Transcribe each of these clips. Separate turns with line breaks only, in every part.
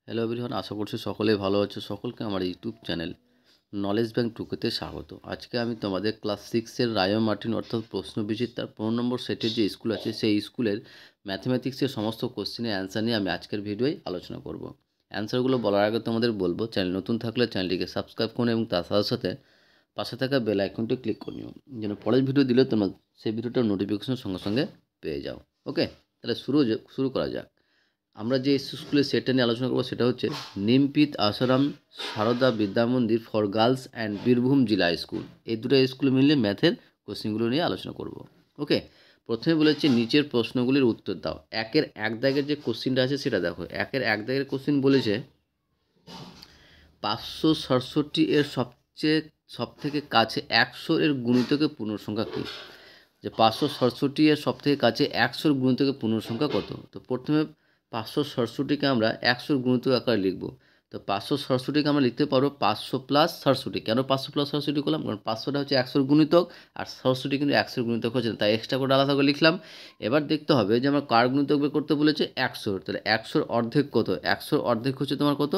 Hello everyone, আশা করছি সকলেই ভালো আছো। সকলকে আমার ইউটিউব চ্যানেল নলেজ ব্যাংক টুকুতে স্বাগত। আজকে আমি তোমাদের ক্লাস 6-এর রায়ো মার্টিন অর্থাৎ প্রশ্নবিচির তার 15 নম্বর সেটের যে স্কুল আছে সেই স্কুলের ম্যাথমেটিক্সের সমস্ত কোশ্চেনের অ্যান্সার নিয়ে আমি আজকের ভিডিওয় আলোচনা করব। অ্যান্সারগুলো বলার আগে তোমাদের বলবো, চ্যানেল নতুন থাকলে চ্যানেলটিকে সাবস্ক্রাইব করুন এবং তার সাথে সাথে পাশে থাকা বেল আইকনটি ক্লিক করে নিও, যেন পরের ভিডিও দিলে তোমরা সেই ভিডিওটার নোটিফিকেশন সঙ্গে সঙ্গে পেয়ে যাও। ওকে, তাহলে শুরু করা যাক। আমরা যে স্কুলের সেটটা নিয়ে আলোচনা করবো সেটা হচ্ছে নিমপিত আসারাম সারদা বিদ্যা মন্দির ফর গার্লস অ্যান্ড বীরভূম জেলা স্কুল। এই দুটো স্কুল মিলিয়ে ম্যাথের কোশ্চেনগুলো নিয়ে আলোচনা করব। ওকে, প্রথমে বলেছে নিচের প্রশ্নগুলির উত্তর দাও। একের এক দাগের যে কোশ্চেনটা আছে সেটা দেখো। একের এক দাগের কোশ্চেন বলেছে 567 এর সব থেকে কাছে 100 এর গুণিতকের পূর্ণসংখ্যা কী? যে 567 এর সব থেকে কাছে 100 এর গুণিতকের পূর্ণসংখ্যা কত? তো প্রথমে 567কে আমরা 100 গুণিতক আকারে লিখব। তো 567কে আমরা লিখতে পারবো 500 প্লাস 67। কেন 500 প্লাস 67 করলাম? কারণ 500টা হচ্ছে 100 এর গুণিতক আর 67 কিন্তু 100 এর গুণিতক হচ্ছে না, তাই এক্সট্রা করে আলাদা করে লিখলাম। এবার দেখতে হবে যে আমার কার গুণিতক বের করতে বলেছে 100। তাহলে 100 এর অর্ধেক কত? 100 এর অর্ধেক হচ্ছে তোমার কত?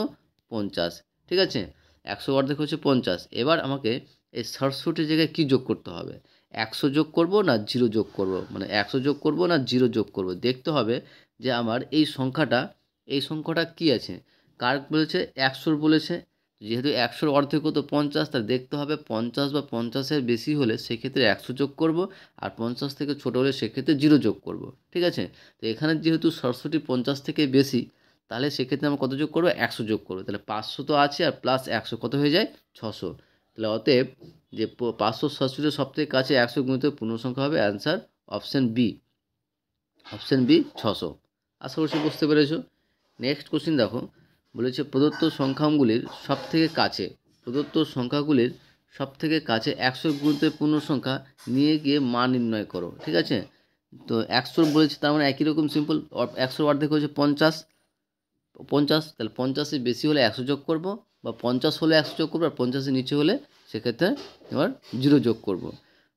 50। ঠিক আছে, 100 অর্ধেক হচ্ছে 50। এবার আমাকে এই 67 জায়গায় কী যোগ করতে হবে? 100 যোগ করব না 0 যোগ করব, মানে 100 যোগ করব না 0 যোগ করব। দেখতে হবে যে আমার এই সংখ্যাটা কী আছে, কার বলেছে? 100 বলেছে। যেহেতু 100 অর্ধেক কত? 50, তাহলে দেখতে হবে 50 বা 50-এর বেশি হলে সেক্ষেত্রে 100 যোগ করব, আর 50 থেকে ছোটো হলে সেক্ষেত্রে 0 যোগ করব। ঠিক আছে, তো এখানে যেহেতু 67 50 থেকে বেশি, তাহলে সেক্ষেত্রে আমরা কত যোগ করবো? 100 যোগ করবো। তাহলে 500 তো আছে আর প্লাস 100 কত হয়ে যায়? 600। তাহলে অতএব যে 567 সব থেকে কাছে 100 গুণিত পূর্ণসংখ্যা হবে answer option B. Option B 600। আশা করছি বুঝতে পেরেছো। নেক্সট কোশ্চিন দেখো, বলেছে প্রদত্ত সংখ্যাগুলির সব থেকে কাছে 100 গুণিত পূর্ণসংখ্যা নিয়ে গিয়ে মান নির্ণয় করো। ঠিক আছে, তো 100 বলেছে, তার মানে একই রকম সিম্পল। 100 অর্ধেক হচ্ছে 50। তাহলে 50-এর বেশি হলে 100 যোগ করব, বা 50 হলে 100 যোগ করবো, আর 50-এর নিচে হলে সেক্ষেত্রে এবার 0 যোগ করব।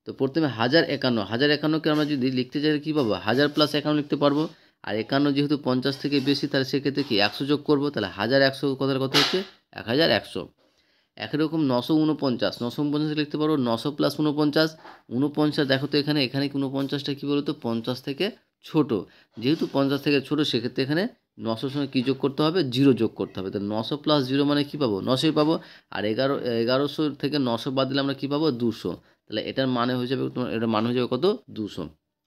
তো প্রথমে 1051কে আমরা যদি লিখতে চাই কী পাবো? 1000 প্লাস 51 লিখতে পারবো। আর 51 যেহেতু 50 থেকে বেশি, তাহলে সেক্ষেত্রে কি 100 যোগ করবো। তাহলে 1100 কথার কথা হচ্ছে 1100। একই রকম 949 লিখতে পারবো। 900 প্লাস 49, দেখো তো এখানে কি 49টা কী বলো তো? 50 থেকে ছোটো। যেহেতু 50 থেকে ছোটো, সেক্ষেত্রে এখানে 900-র সঙ্গে কী যোগ করতে হবে? 0 যোগ করতে হবে। তো 900 প্লাস 0 মানে কী পাবো? 900 পাবো। আর 1100 থেকে 900 বাদ দিলে আমরা কী পাবো? 200। তাহলে এটার মানে হয়ে যাবে কত? 200।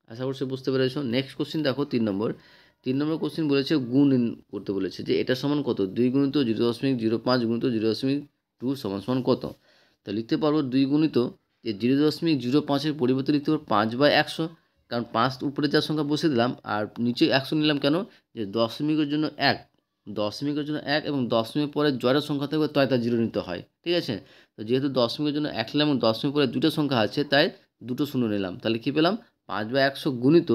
আশা করছি বুঝতে পেরেছো। নেক্সট কোশ্চিন দেখো 3 নম্বর কোশ্চিন বলেছে গুণ করতে বলেছে, যে এটা সমান কত? 2 গুণিত 0.05 গুণিত 0.2 সমান কত? তো লিখতে পারবো 2 গুণিত যে 0.05-এর পরিবর্তে লিখতে পারবো 5/100। কারণ 5 উপরে যার সংখ্যা বসিয়ে দিলাম আর নিচে 100 নিলাম। কেন? যে দশমিকের জন্য 1, এবং দশমিকের পরে জয়ের সংখ্যা থাকবে তাই তার 0 নিতে হয়। ঠিক আছে, তো যেহেতু দশমিকের জন্য 1 নিলাম এবং দশমিকের পরে দুটো সংখ্যা আছে, তাই দুটো শূন্য নিলাম। তাহলে কী পেলাম? 5/100 গুণিত,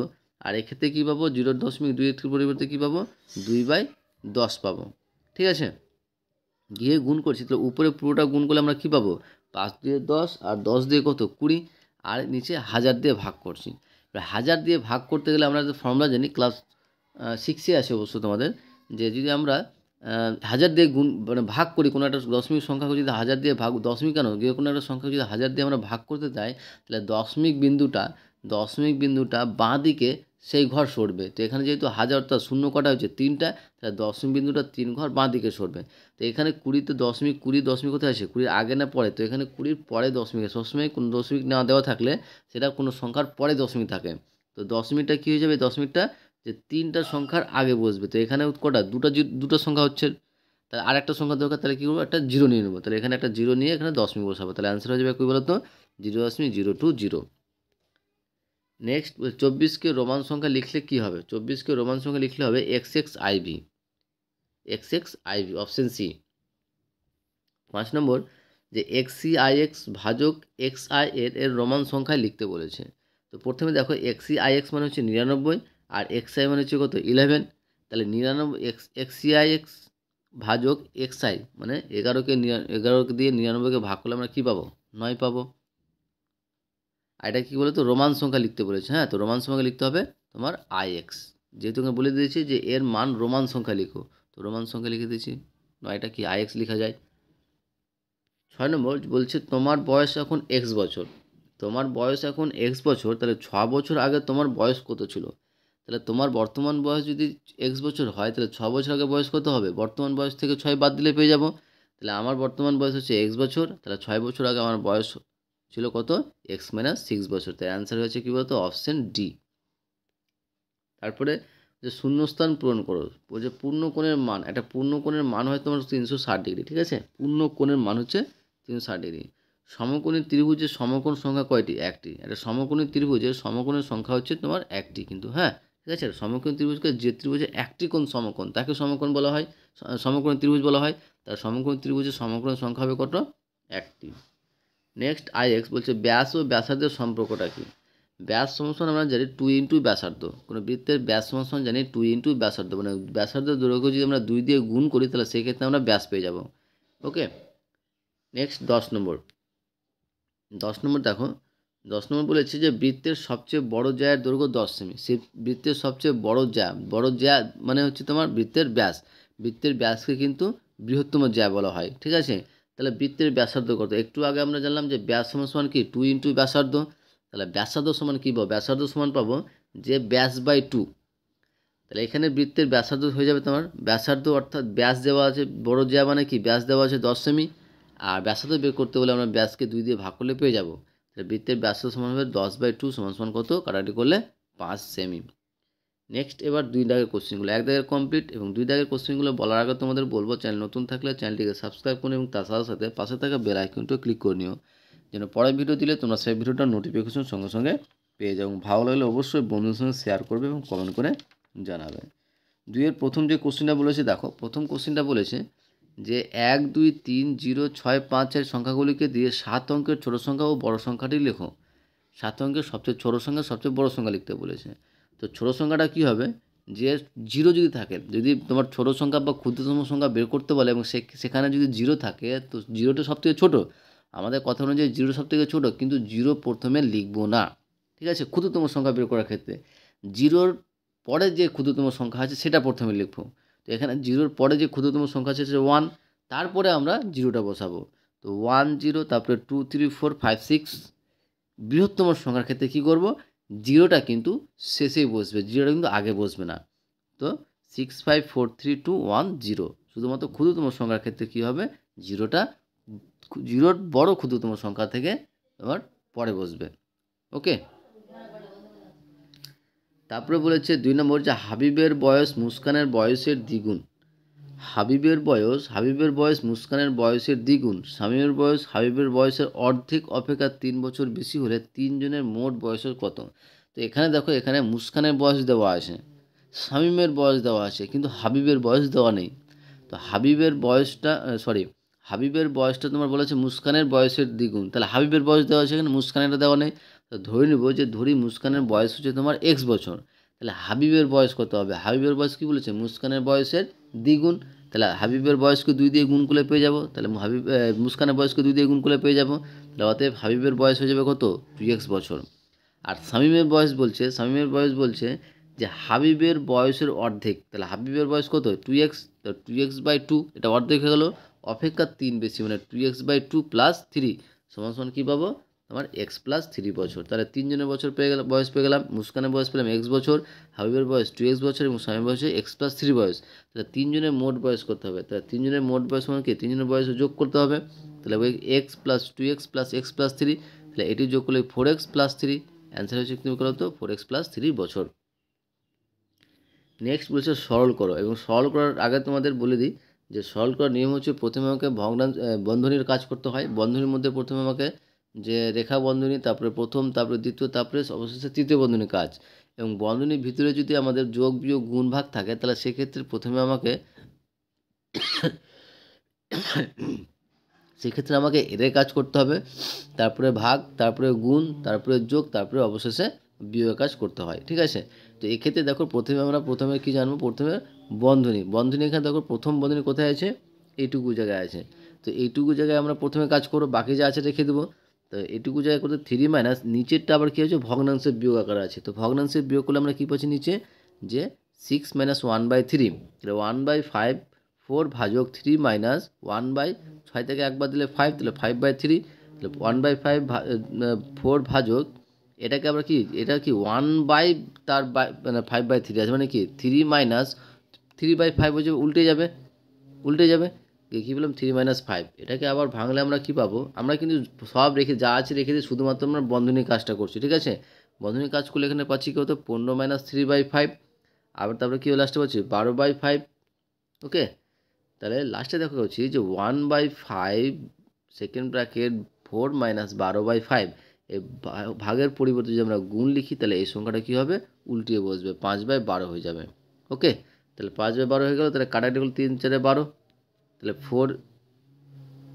আর এক্ষেত্রে কী পাবো? 0.2-এর পরিবর্তে কী পাবো? 2/10 পাবো। ঠিক আছে, গিয়ে গুণ করছি, তাহলে উপরে পুরোটা গুণ করলে আমরা কী পাবো? 5 দিয়ে 10 আর 10 দিয়ে কত? 20, আর নিচে 1000 দিয়ে ভাগ করছি। এবার 1000 দিয়ে ভাগ করতে গেলে আমরা ফর্মুলা জানি, ক্লাস 6-এ আছে অবশ্য তোমাদের, যে যদি আমরা 1000 দিয়ে গুণ মানে ভাগ করি কোনো একটা দশমিক সংখ্যাকে, যদি 1000 দিয়ে ভাগ, দশমিক কেন, যে কোনো একটা সংখ্যা যদি 1000 দিয়ে আমরা ভাগ করতে চাই, তাহলে দশমিক বিন্দুটা বাঁ দিকে সেই ঘর সরবে। তো এখানে যেহেতু 1000 অর্থাৎ শূন্য কটা হচ্ছে 3টা, তাহলে দশমিক বিন্দুটা 3 ঘর বাঁ দিকে সরবে। তো এখানে 20-তে দশমিক কোথায় আসে? 20-র আগে না পরে? তো এখানে 20-র পরে দশমিক। সবসময় কোনো দশমিক না দেওয়া থাকলে সেটা কোনো সংখ্যার পরে দশমিক থাকে। তো দশমিকটা কী হয়ে যাবে? দশমিকটা যে 3টা সংখ্যার আগে বসবে। তো এখানে কটা? দুটো সংখ্যা হচ্ছে, তাহলে আর একটা সংখ্যা দরকার। তাহলে কী করবো? একটা 0 নিয়ে নেবো। তাহলে এখানে একটা 0 নিয়ে এখানে দশমিক বসাবো। তাহলে অ্যান্সার হয়ে যাবে কী বলো তো? 0.020। নেক্সট 24-কে রোমান সংখ্যা লিখলে কী হবে? 24-কে রোমান সংখ্যা লিখলে হবে XXIV। Option C. 5 নম্বর, যে XCIX ভাজক XI এর রোমান সংখ্যায় লিখতে বলেছে। তো প্রথমে দেখো XCIX মানে হচ্ছে 99, আর XI মানে হচ্ছে কত? 11। তাহলে 99 XCIX ভাজক XI মানে 11 দিয়ে 99-কে ভাগ করলে আমরা কী পাবো? 9 পাবো। আর এটা কী বলো তো? রোমান সংখ্যা লিখতে বলেছে। হ্যাঁ, তো রোমান সংখ্যা লিখতে হবে তোমার IX, যেহেতু আমি বলে দিয়েছি যে এর মান রোমান সংখ্যা লিখো। তো রোমান সংখ্যা লিখে দিয়েছি, 9টা কি IX লেখা যায়। 6 নম্বর বলছে তোমার বয়স এখন X বছর, তোমার বয়স এখন X বছর, তাহলে 6 বছর আগে তোমার বয়স কত ছিল? তাহলে তোমার বর্তমান বয়স যদি X বছর হয়, তাহলে 6 বছর আগে বয়স কত হবে? বর্তমান বয়স থেকে 6 বাদ দিলে পেয়ে যাব। তাহলে আমার বর্তমান বয়স হচ্ছে X বছর, তাহলে 6 বছর আগে আমার বয়স ছিল কত? X - 6 বছর। তাই অ্যান্সার হয়েছে কী বলতো? Option D. তারপরে যে শূন্যস্থান পূরণ করো, যে পূর্ণকোণের মান, একটা পূর্ণকোণের মান হয় তোমার 360 ডিগ্রি, ঠিক আছে? পূর্ণকোণের মান হচ্ছে 360 ডিগ্রি। সমকোণী ত্রিভুজের সমকোণ সংখ্যা কয়টি? একটি। একটা সমকোণী ত্রিভুজের সমকোণের সংখ্যা হচ্ছে তোমার একটি কিন্তু, হ্যাঁ, ঠিক আছে? সমকোণী ত্রিভুজকে, যে ত্রিভুজে একটি কোণ সমকোণ তাকে সমকোণ বলা হয়, সমকোণী ত্রিভুজ বলা হয়। তার সমকোণী ত্রিভুজের সমকোণের সংখ্যা হবে কত? একটি। নেক্সট IX বলছে ব্যাস ও ব্যাসার্ধের সম্পর্কটা কী? ব্যাস সমান আমরা জানি 2 ইন্টু ব্যাসার্ধ। কোনো বৃত্তের ব্যাস সমান জানি 2 ইন্টু ব্যাসার্ধ, মানে ব্যাসার্ধের দৈর্ঘ্য যদি আমরা 2 দিয়ে গুণ করি তাহলে সেক্ষেত্রে আমরা ব্যাস পেয়ে যাব। ওকে, নেক্সট 10 নম্বর। 10 নম্বর দেখো, 10 নম্বর বলেছে যে বৃত্তের সবচেয়ে বড় জ্যায়ের দৈর্ঘ্য 10 সেমি। সে বৃত্তের সবচেয়ে বড় জ্যা মানে হচ্ছে তোমার বৃত্তের ব্যাস। বৃত্তের ব্যাসকে কিন্তু বৃহত্তম জ্যা বলা হয়, ঠিক আছে? তাহলে বৃত্তের ব্যাসার্ধ কত? একটু আগে আমরা জানলাম যে ব্যাস সমান কি 2 ইন্টু ব্যাসার্ধ। তাহলে ব্যাসার্ধ সমান কী পাবো? ব্যাসার্ধ সমান পাবো যে ব্যাস বাই 2। তাহলে এখানে বৃত্তের ব্যাসার্ধ হয়ে যাবে তোমার ব্যাসার্ধ, অর্থাৎ ব্যাস দেওয়া আছে, বড় জ্যা মানে কি ব্যাস দেওয়া আছে 10 সেমি, আর ব্যাসার্ধ বের করতে বলে আমরা ব্যাসকে 2 দিয়ে ভাগ করলে পেয়ে যাব। তাহলে বৃত্তের ব্যাসার্ধ সমান হবে 10/2 সমান কত? কাটাকাটি করলে 5 সেমি। নেক্সট এবার 2 দাগের কোশ্চেনগুলো, 1 দাগের কমপ্লিট এবং 2 দাগের কোশ্চেনগুলো বলার আগে তোমাদের বলবো, চ্যানেল নতুন থাকলে চ্যানেলটিকে সাবস্ক্রাইব করুন এবং তার সাথে সাথে পাশে থাকা বেল আইকনটিও ক্লিক করে নিও, যেন পরের ভিডিও দিলে তোমরা সেই ভিডিওটার নোটিফিকেশন সঙ্গে সঙ্গে পেয়ে যাও। ভালো লাগলে অবশ্যই বন্ধুদের সঙ্গে শেয়ার করবে এবং কমেন্ট করে জানাবে। 2 এর প্রথম যে কোশ্চেনটা বলেছে দেখো, প্রথম কোশ্চেনটা বলেছে যে 1 2 3 0 6 5 এর সংখ্যাগুলিকে দিয়ে 7 অঙ্কের ছোট সংখ্যা ও বড় সংখ্যাটি লেখো। 7 অঙ্কের সবচেয়ে ছোট সংখ্যা, সবচেয়ে বড় সংখ্যা লিখতে বলেছে। তো ছোট সংখ্যাটা কী হবে? যে 0 যদি থাকে, যদি তোমার ছোট সংখ্যা বা ক্ষুদ্রতম সংখ্যা বের করতে বলে এবং সেখানে যদি 0 থাকে, তো 0টা সবথেকে ছোট। আমাদের কথা অনুযায়ী 0 সবথেকে ছোট, কিন্তু 0 প্রথমে লিখবো না, ঠিক আছে? ক্ষুদ্রতম সংখ্যা বের করার ক্ষেত্রে 0-র পরে যে ক্ষুদ্রতম সংখ্যা আছে সেটা প্রথমে লিখবো। তো এখানে 0-র পরে যে ক্ষুদ্রতম সংখ্যা আছে সেটা 1, তারপরে আমরা 0টা বসাবো। তো 1 0, তারপরে 2 3 4 5 6। বৃহত্তম সংখ্যার ক্ষেত্রে কী করব? 0টা কিন্তু শেষেই বসবে, 0টা কিন্তু আগে বসবে না। তো 6 5 4 3 2 1 0। শুধুমাত্র ক্ষুদ্রতম সংখ্যার ক্ষেত্রে কী হবে? 0টা 0-র বড় ক্ষুদ্রতম সংখ্যা থেকে আবার পরে বসবে। ওকে, তারপরে বলেছে 2 নম্বর যে হাবিবের বয়স মুস্কানের বয়সের দ্বিগুণ। হাবিবের বয়স মুস্কানের বয়সের দ্বিগুণ। শামীমের বয়স হাবিবের বয়সের অর্ধেক অপেক্ষা 3 বছর বেশি হলে 3 জনের মোট বয়সের কত? তো এখানে দেখো, এখানে মুস্কানের বয়স দেওয়া আছে, শামীমের বয়স দেওয়া আছে, কিন্তু হাবিবের বয়স দেওয়া নেই। তো হাবিবের বয়সটা তোমার বলেছে মুস্কানের বয়সের দ্বিগুণ, তাহলে হাবিবের বয়স দেওয়া আছে, এখানে মুস্কানেরটা দেওয়া নেই। তো ধরি মুস্কানের বয়স হচ্ছে তোমার X বছর, তাহলে হাবিবের বয়স কত হবে? হাবিবের বয়স কী বলেছে? মুস্কানের বয়সের দ্বিগুণ। তাহলে হাবিবের বয়সকে 2 দিয়ে গুণ করলে পেয়ে যাব। তাহলে মুস্কানের বয়সকে 2 দিয়ে গুণ করলে পেয়ে যাব। তাহলে অতএব হাবিবের বয়স হয়ে যাবে কত? 2x বছর। আর শামীমের বয়স বলছে যে হাবিবের বয়সের অর্ধেক, তাহলে হাবিবের বয়স কত? 2x, তো 2x/2, এটা অর্ধেক হয়ে গেল, অপেক্ষা 3 বেশি, মানে 2x/2 + 3 সমান কী পাবো? আমার x + 3 বছর। তাহলে 3 জনের বয়স পেয়ে গেলাম। মুস্কানের বয়স পেলাম x বছর, হাবিবের বয়স 2x বছর এবং শামীমের বয়স x + 3 বয়স। তাহলে 3 জনের মোট বয়স করতে হবে। তাহলে 3 জনের মোট বয়স মানে কি? 3 জনের বয়স যোগ করতে হবে। তাহলে x + 2x + x + 3, তাহলে এটি যোগ করলে 4x + 3। অ্যান্সার হচ্ছে কী বলতো? 4x + 3 বছর। নেক্সট বলছে সরল করো, এবং সরল করার আগে তোমাদের বলে দিই যে সরল করার নিয়ম হচ্ছে প্রথমে আমাকে বন্ধনীর কাজ করতে হয়। বন্ধনীর মধ্যে প্রথমে আমাকে যে রেখা বন্ধনী, তারপরে প্রথম, তারপরে দ্বিতীয়, তারপরে অবশেষে তৃতীয় বন্ধনীর কাজ। এবং বন্ধনীর ভিতরে যদি আমাদের যোগ বিয়োগ গুণ ভাগ থাকে, তাহলে সেক্ষেত্রে প্রথমে আমাকে এর কাজ করতে হবে, তারপরে ভাগ, তারপরে গুণ, তারপরে যোগ, তারপরে অবশেষে বিয়োগের কাজ করতে হয়, ঠিক আছে? তো এক্ষেত্রে দেখো, প্রথমে কী জানবো? প্রথমে বন্ধনী। এখানে দেখো প্রথম বন্ধনী কোথায় আছে? এইটুকু জায়গায় আছে। তো এইটুকু জায়গায় আমরা প্রথমে কাজ করবো, বাকি যা আছে রেখে দেবো। তো এইটুকু জায়গায় করতে 3 মাইনাস নিচেরটা আবার কী হচ্ছে? ভগ্নাংশের বিয়োগ আকারে আছে। তো ভগ্নাংশের বিয়োগ করলে আমরা কী পাচ্ছি নিচে? যে 6 - 1/3, তাহলে 1/5 4 ভাজক 3 মাইনাস 1/6 থেকে একবার দিলে 5, তাহলে 5/3, তাহলে 1/5 4 ভাজক এটাকে আমরা কি, এটা কি 1 বাই তার মানে 5/3 আছে, মানে কি 3 মাইনাস 3/5 হয়ে যাবে, উল্টে যাবে কী বললাম 3 মাইনাস 5। এটাকে আবার ভাঙলে আমরা কি পাবো, আমরা কিন্তু সব রেখে যা আছে রেখে দিয়ে শুধুমাত্র আমরা বন্ধনী কাজটা করছি, ঠিক আছে। বন্ধনী কাজ করলে এখানে পাচ্ছি কি হতো 15 মাইনাস 3/5, আবার তারপরে কী লাস্টে পাচ্ছি 12/5। ওকে, তাহলে লাস্টে দেখো হচ্ছে যে 1/5 সেকেন্ড ব্র্যাকেট 4 মাইনাস 12/5, এই ভাগের পরিবর্তে যদি আমরা গুণ লিখি তাহলে এই সংখ্যাটা কী হবে, উল্টিয়ে বসবে, 5/12 হয়ে যাবে। ওকে, তাহলে 5/12 হয়ে গেল, তাহলে কাটাকাটি হলো 3 4 12, তাহলে 4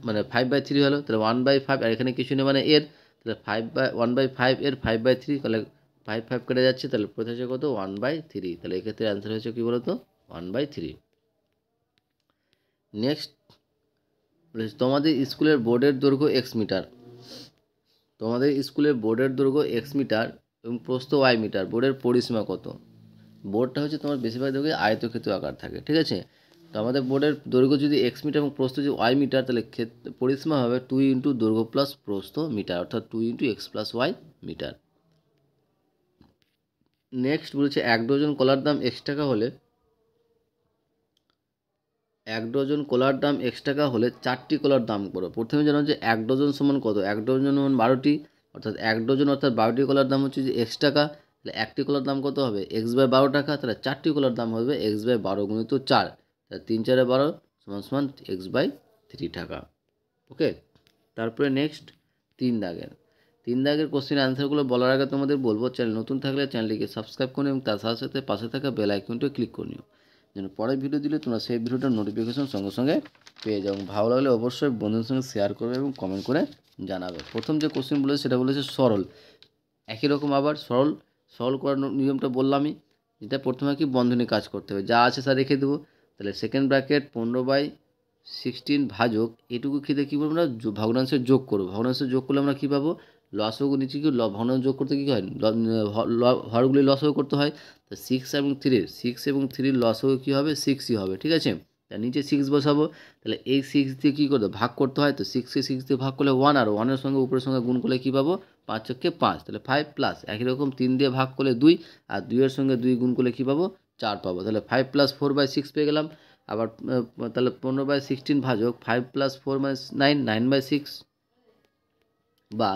মানে 5/3 হলো, তাহলে 1/5 আর এখানে কিছু নেই মানে এর, তাহলে 1/5 এর 5/3, তাহলে 5 কেটে যাচ্ছে, তাহলে পড়ে থাকছে কত 1/3, তাহলে এক্ষেত্রে অ্যান্সার হয়েছে কী বলতো 1/3। নেক্সট তোমাদের স্কুলের বোর্ডের দৈর্ঘ্য x মিটার, তোমাদের স্কুলের বোর্ডের দৈর্ঘ্য x মিটার এবং প্রস্থ y মিটার, বোর্ডের পরিসীমা কত। বোর্ডটা হচ্ছে তোমার বেশিরভাগ দৈর্ঘ্যে আয়তক্ষেত্র আকার থাকে, ঠিক আছে। তো আমাদের বোর্ডের দৈর্ঘ্য যদি x মিটার এবং প্রস্থ যদি y মিটার, তাহলে পরিসীমা হবে 2 ইন্টু দৈর্ঘ্য প্লাস প্রস্থ মিটার, অর্থাৎ 2 into x plus y metre. Next বলেছে 1 ডজন কলার দাম x টাকা হলে 1 ডজন কলার দাম x টাকা হলে 4টি কলার দাম করো। প্রথমে জানো যে 1 ডজন সমান কত, 1 ডজন সমান 12টি, অর্থাৎ 1 ডজন অর্থাৎ 12টি কলার দাম হচ্ছে যে x টাকা, তাহলে একটি কলার দাম কত হবে x/12 টাকা, তাহলে 4টি কলার দাম হবে x/12 গুণিত 4, তাহলে 3 4 12 সমান সমান x/3 টাকা। ওকে, তারপরে নেক্সট 3 দাগের কোশ্চেন অ্যান্সারগুলো বলার আগে তোমাদের বলবো, চ্যানেল নতুন থাকলে চ্যানেলটিকে সাবস্ক্রাইব করুন এবং তার সাথে সাথে পাশে থাকা বেল আইকনটি ক্লিক করে নিও, যেন পরের ভিডিও দিলে তোমরা সেই ভিডিওটার নোটিফিকেশন সঙ্গে সঙ্গে পেয়ে যাও। ভালো লাগলে অবশ্যই বন্ধুদের সঙ্গে শেয়ার করবে এবং কমেন্ট করে জানাবে। প্রথম যে কোশ্চেন বলেছে সেটা বলেছে সরল, একই রকম আবার সরল করার নিয়মটা বললামই, যেটা প্রথমে কি বন্ধনী কাজ করতে হবে, যা আছে তা রেখে দেবো, তাহলে সেকেন্ড ব্র্যাকেট 15/16 ভাজক এটুকু খেতে কী বলবো না ভগ্নাংশের যোগ করবো, ভগ্নাংশের যোগ করলে আমরা কী পাবো লসগু, নিচে কি ভগ্নাংশ যোগ করতে কী হয় হরগুলি লসগু করতে হয়, তো 6 এবং 3 লসগু কী হবে 6ই হবে, ঠিক আছে। তার নিচে 6 বসাবো, তাহলে এই 6 দিয়ে কী করতে ভাগ করতে হয়, তো 6কে 6 দিয়ে ভাগ করলে 1, আর 1-এর সঙ্গে উপরের সঙ্গে গুণ করলে কী পাবো 5 × 5, তাহলে 5 প্লাস একই রকম 3 দিয়ে ভাগ করলে 2, আর 2-এর সঙ্গে 2 গুণ করলে কী পাবো 4 পাবো, তাহলে 5 + 4/6 পেয়ে গেলাম। আবার তাহলে 15/16 ভাজক 5 + 4 - 9, 9/6, বা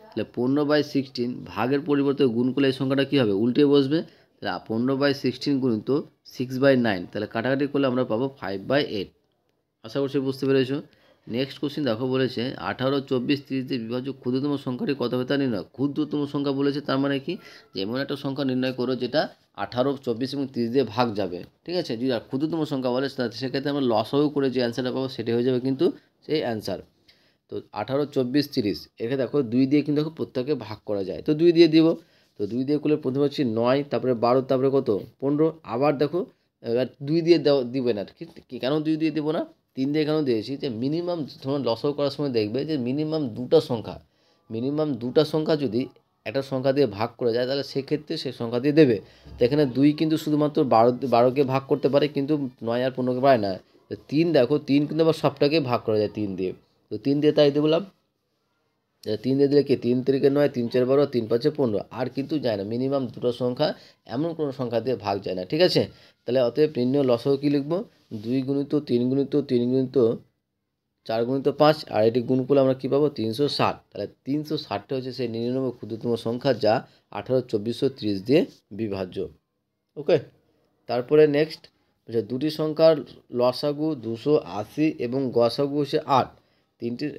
তাহলে 15/16 ভাগের পরিবর্তে গুণ করলে এই সংখ্যাটা কী হবে উল্টে বসবে, তাহলে 15/16 গুণিত 6/9, তাহলে কাটাকাটি করলে আমরা পাবো 5/8। আশা করছি বুঝতে পেরেছো। নেক্সট কোশ্চেন দেখো বলেছে 18, 24, 30 দিয়ে বিভাজ্য ক্ষুদ্রতম সংখ্যাটি কত হবে তা নির্ণয়। ক্ষুদ্রতম সংখ্যা বলেছে, তার মানে কি যে এমন একটা সংখ্যা নির্ণয় করো যেটা 18, 24 এবং 30 দিয়ে ভাগ যাবে, ঠিক আছে। যদি আর ক্ষুদ্রতম সংখ্যা বলে সেক্ষেত্রে আমরা লসাগু করে যে অ্যান্সারটা পাবো সেটা হয়ে যাবে কিন্তু সেই অ্যান্সার। তো 18, 24, 30 এখানে দেখো 2 দিয়ে কিন্তু দেখো প্রত্যেককে ভাগ করা যায়, তো 2 দিয়ে দিব, তো 2 দিয়ে করলে প্রথমে হচ্ছে 9, তারপরে 12, তারপরে কত 15, আবার দেখো এবার 2 দিয়ে দিবে না, কেন 2 দিয়ে দেবো না 3 দিয়ে কেন দিয়েছি, যে মিনিমাম তোমার লসাগু করার সময় দেখবে যে মিনিমাম দুটা সংখ্যা যদি একটা সংখ্যা দিয়ে ভাগ করা যায় তাহলে সেক্ষেত্রে সেই সংখ্যা দিয়ে দেবে। তো এখানে 2 কিন্তু শুধুমাত্র 12কে ভাগ করতে পারে, কিন্তু 9 আর 15কে পারে না। 3 দেখো 3 কিন্তু আবার সবটাকে ভাগ করা যায় 3 দিয়ে, তো 3 দিয়ে তাই দিয়ে বললাম, 3 দিয়ে দিলে কি 3 × 3 = 9, 3 × 4 = 12, 3 × 5 = 15, আর কিন্তু যায় না, মিনিমাম দুটো সংখ্যা এমন কোনো সংখ্যা দিয়ে ভাগ যায় না, ঠিক আছে। তাহলে অতএব নির্ণয় লসাগু কী লিখবো 2 × 3 × 3 × 4 × 5, আর এটি গুণ করলে আমরা কী পাবো 360, তাহলে 360টা হচ্ছে সেই নিরানব্বই ক্ষুদ্রতম সংখ্যা যা 18, 24, 30 দিয়ে বিভাজ্য। ওকে, তারপরে নেক্সট হচ্ছে দুটি সংখ্যার লসাগু 280 এবং গসাগু হচ্ছে 8,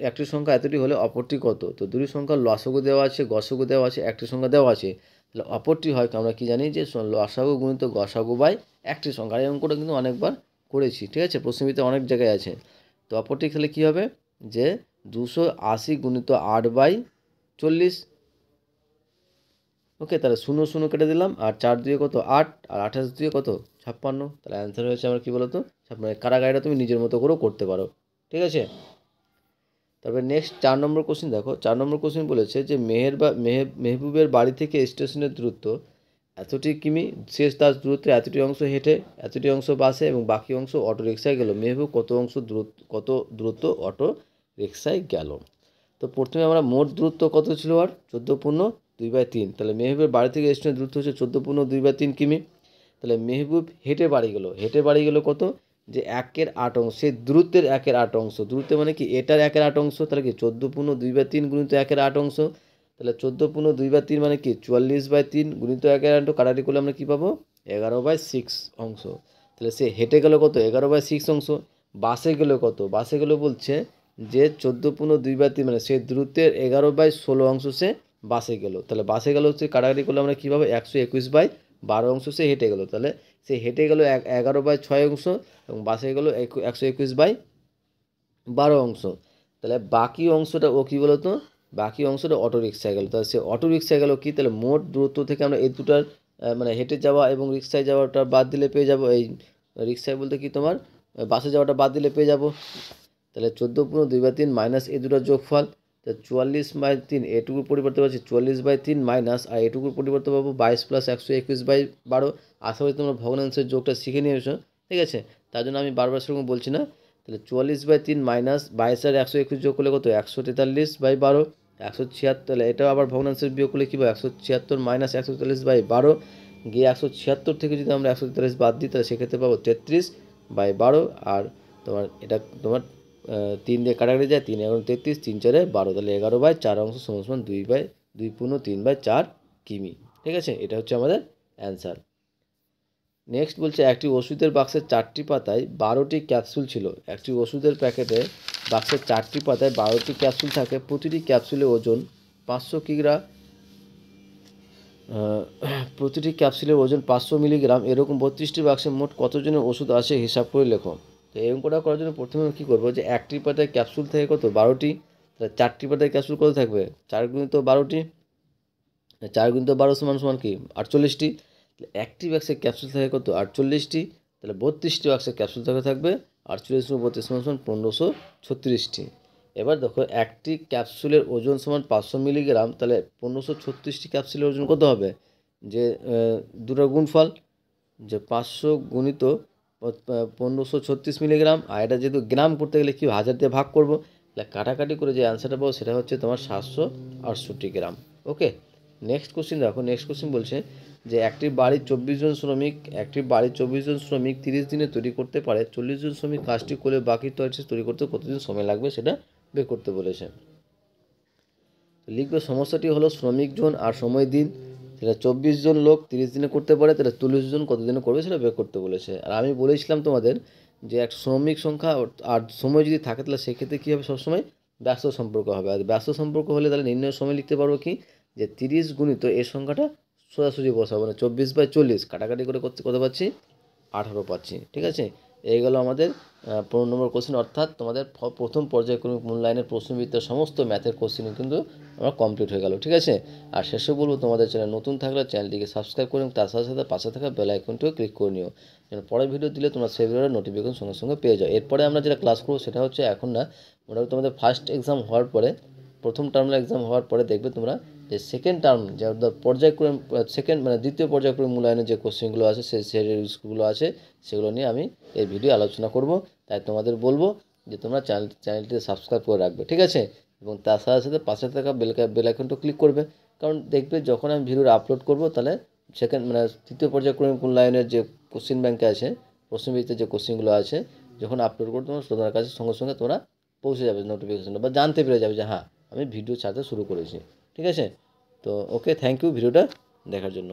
একটি সংখ্যা এতটি হলে অপরটি কত। তো দুটি সংখ্যার লসাগু দেওয়া আছে, গসাগু দেওয়া আছে, একটি সংখ্যা দেওয়া আছে, তাহলে অপরটি হয় আমরা কি জানি যে লসাগু গুণিত গসাগু বাই একটি সংখ্যা, এই অঙ্কটা কিন্তু অনেকবার করেছি, ঠিক আছে, প্রশ্নবিতে অনেক জায়গায় আছে। তো অপরটি তাহলে কী হবে যে 280 × 8/40। ওকে, তাহলে 0 0 কেটে দিলাম, আর 4 2 কত 8, আর 28 2 কত 56, তাহলে অ্যান্সার হয়েছে আমার কী বলো তো 56। কারাগারিটা তুমি নিজের মতো করেও করতে পারো, ঠিক আছে। তারপরে নেক্সট 4 নম্বর কোশ্চেন দেখো, 4 নম্বর কোশ্চেন বলেছে যে মেহবুবের বাড়ি থেকে স্টেশনের দূরত্ব এতটি কিমি শেষ তার দূরত্বে এতটি অংশ হেঁটে, এতটি অংশ বাসে এবং বাকি অংশ অটো রিক্সায় গেল। মেহবুব কত দূরত্ব অটো রিক্সায় গেল। তো প্রথমে আমরা মোট দূরত্ব কত ছিল আর 14/2/3। তাহলে মেহবুবের বাড়ি থেকে স্টেশনের দূরত্ব হচ্ছে 14/2/3 কিমি। তাহলে মেহবুব হেঁটে বাড়ি গেল কত, যে 1/8 অংশ, সেই দূরত্বের 1/8 অংশ। দূরত্ব মানে কি, এটার 1/8 অংশ, তাহলে কি 14/2/3 গুণিত 1/8 অংশ। তাহলে 14/2/3 মানে কি 44/3 গুণিত 1/8, কাটাকাটি করলে আমরা কী পাবো, 11/6 অংশ। তাহলে সে হেঁটে গেল কত, 11/6 অংশ। বাসে গেল কত, বাসে গেল বলছে যে 14/2/3 মানে সেই দূরত্বের 11/16 অংশ সে বাসে গেল। তাহলে বাসে গেল হচ্ছে, কাটাকাটি করলে আমরা কী পাবো, 121/12 অংশ সে হেঁটে গেল। তাহলে সে হেঁটে গেল 11/6 অংশ এবং বাসে গেল 121/12 অংশ। তাহলে বাকি অংশটা ও কী বলতো, বাকি অংশটা অটো রিক্সায় গেল। তাহলে সে অটো রিক্সায় গেল কি, তাহলে মোট দূরত্ব থেকে আমরা এই দুটার মানে হেঁটে যাওয়া এবং রিক্সায় যাওয়াটা বাদ দিলে পেয়ে যাব, এই রিক্সায় বলতে কি তোমার বাসে যাওয়াটা বাদ দিলে পেয়ে যাব। তাহলে 14/2/3 মাইনাস এই দুটার যোগফল, তো 44/3 এটুকুর পরিবর্তে পাচ্ছি 44/3 মাইনাস, আর এটুকুর পরিবর্তে পাবো 22 + 121/12। আশা করি তোমরা ভগ্নাংশের যোগটা শিখে নিয়েছো, ঠিক আছে, তার জন্য আমি বারবার সেরকম বলছি না। তাহলে 44/3 মাইনাস 22 আর 121 যোগ করলে কত, 143/12, 176। তাহলে এটাও আবার ভগ্নাংশের বিয়োগ করলে কী পাবো, 176 মাইনাস 143/12 গিয়ে 176 থেকে যদি আমরা 143 বাদ দিই তাহলে সেক্ষেত্রে পাবো 33/12। আর তোমার এটা তোমার 3 দিয়ে কাটাকাটি যায়, 3 এবং 33, 3 4 12, তাহলে 11/4 অংশ সমান 2/3/4 কিমি। ঠিক আছে, এটা হচ্ছে আমাদের অ্যান্সার। নেক্সট বলছে একটি ওষুধের বাক্সের 4টি পাতায় 12টি ক্যাপসুল ছিল। একটি ওষুধের প্যাকেটে বাক্সের 4টি পাতায় 12টি ক্যাপসুল থাকে, প্রতিটি ক্যাপসুলের ওজন 500 কিগ্রা, প্রতিটি ক্যাপসুলের ওজন 500 মিলিগ্রাম। এরকম 32টি বাক্সে মোট কতজনের ওষুধ আছে হিসাব করে লেখো। তো এই অঙ্কটা করার জন্য প্রথমে কী করবো, যে একটি পাতায় ক্যাপসুল থাকে কত, 12টি। তাহলে 4টি পাতায় ক্যাপসুল কত থাকবে, 4 গুণিত 12টি, 4 গুণিত 12 সমান কি 48টি। একটি বাক্সে ক্যাপসুল থাকে কত, 48টি। তাহলে 32টি বাক্সে ক্যাপসুল থাকবে 48 × 32 সমান 1536টি। এবার দেখো একটি ক্যাপসুলের ওজন সমান 500 মিলিগ্রাম, তাহলে 1536টি ক্যাপসুলের ওজন কত হবে, যে দুটোর গুণফল, যে 500 গুণিত 1536 মিলিগ্রাম। আর এটা যেহেতু গ্রাম করতে গেলে কি 1000 দিয়ে ভাগ করবো, তাহলে কাটাকাটি করে যে অ্যান্সারটা পাবো সেটা হচ্ছে তোমার 768 গ্রাম। ওকে, নেক্সট কোশ্চিন দেখো। নেক্সট কোশ্চিন বলছে যে একটি বাড়ির 24 জন শ্রমিক 30 দিনে তৈরি করতে পারে। 40 জন শ্রমিক কাজটি করলে বাকি তৈরি করতে কতদিন সময় লাগবে সেটা বের করতে বলেছে। লিখবে সমস্যাটি হলো শ্রমিক জন আর সময় দিন। সেটা 24 জন লোক 30 দিনে করতে পারে, তাহলে 40 জন কত দিনে করবে সেটা বের করতে বলেছে। আর আমি বলেছিলাম তোমাদের যে এক শ্রমিক সংখ্যা আর সময় যদি থাকে তাহলে সেক্ষেত্রে কী হবে, সবসময় ব্যস্ত সম্পর্ক হবে। আর ব্যস্ত সম্পর্ক হলে তাহলে নির্ণয় সময় লিখতে পারবো কি, যে 30 গুণিত এর সংখ্যাটা সোজাসুজি বসাবো, মানে 24/40, কাটাকাটি করে করতে কত পাচ্ছি, 18 পাচ্ছি। ঠিক আছে, এই গেল আমাদের 15 নম্বর কোশ্চেন, অর্থাৎ তোমাদের প্রথম পর্যায়ক্রমিক মূল্যায়নের প্রশ্নবিদ্যার সমস্ত ম্যাথের কোশ্চেন কিন্তু আমার কমপ্লিট হয়ে গেল। ঠিক আছে, আর শেষে বলবো তোমাদের চ্যানেল নতুন থাকলে চ্যানেলটিকে সাবস্ক্রাইব করুন, তার সাথে সাথে পাশে থাকা বেল আইকনটিও ক্লিক করে নিও, যেন পরের ভিডিও দিলে তোমরা সেই ভিডিওর নোটিফিকেশন সঙ্গে সঙ্গে পেয়ে যাও। এরপরে আমরা যেটা ক্লাস করবো সেটা হচ্ছে এখন না, মোটামুটি তোমাদের ফার্স্ট এক্সাম হওয়ার পরে, প্রথম টার্মিনাল এক্সাম হওয়ার পরে দেখবে তোমরা যে সেকেন্ড টার্ম, যে পর্যায়ক্রম সেকেন্ড মানে দ্বিতীয় পর্যায়ক্রমিক মূল্যায়নের যে কোশ্চেনগুলো আছে, সেই সিরিজগুলো আছে, সেগুলো নিয়ে আমি এই ভিডিও আলোচনা করব। তাই তোমাদের বলবো যে তোমরা চ্যানেলটি সাবস্ক্রাইব করে রাখবে। ঠিক আছে, এবং তার সাথে সাথে পাশে থাকা বেল আইকনটা ক্লিক করবে, কারণ দেখবে যখন আমি ভিডিও আপলোড করব তাহলে সেকেন্ড মানে তৃতীয় পর্যায়ক্রমিক মূল্যায়নের যে কোশ্চেন ব্যাংকে আছে, প্রশ্নবিদ্যার যে কোশ্চেনগুলো আছে, যখন আপলোড করবো তোমার কাছে সঙ্গে সঙ্গে তোমরা পৌঁছে যাবে নোটিফিকেশনটা, বা জানতে পেরে যাবে যে হ্যাঁ আমি ভিডিও ছাড়তে শুরু করেছি। ঠিক আছে, তো ওকে, থ্যাংক ইউ ভিডিওটা দেখার জন্য।